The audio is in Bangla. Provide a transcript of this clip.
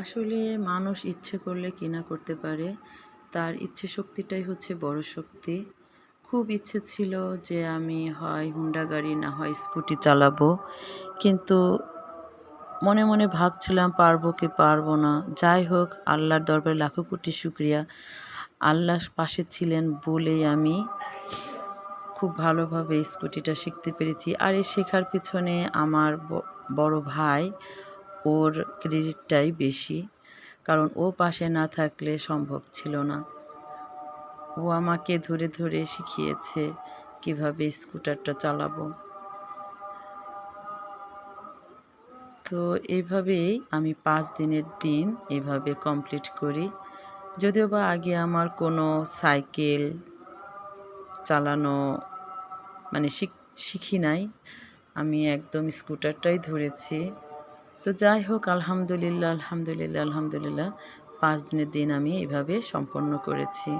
আসলে মানুষ ইচ্ছে করলে কি না করতে পারে। তার ইচ্ছে শক্তিটাই হচ্ছে বড় শক্তি। খুব ইচ্ছে ছিল যে আমি হয় হুন্ডা গাড়ি না হয় স্কুটি চালাবো। কিন্তু মনে, মনে ভাবছিলাম পারবো কি পারবো না। যাই হোক আল্লাহর দরবারে লাখো কোটি শুকরিয়া। আল্লাহ পাশে ছিলেন বলেই আমি খুব ভালোভাবে স্কুটিটা শিখতে পেরেছি। আর এই শেখার পিছনে আমার বড় ভাই, ওর ক্রেডিটটাই বেশি। কারণ ও পাশে না থাকলে সম্ভব ছিল না। ও আমাকে ধরে, ধরে শিখিয়েছে কিভাবে স্কুটারটা চালাবো। তো এইভাবেই আমি ৫ দিনের দিন এভাবে কমপ্লিট করি। যদিও বা আগে আমার কোনো সাইকেল চালানো মানে শিখি নাই। আমি একদম স্কুটারটাই ধরেছি। তো যাই হোক আলহামদুলিল্লাহ, আলহামদুলিল্লাহ, আলহামদুলিল্লাহ ৫ দিনের দিন আমি এভাবে সম্পন্ন করেছি।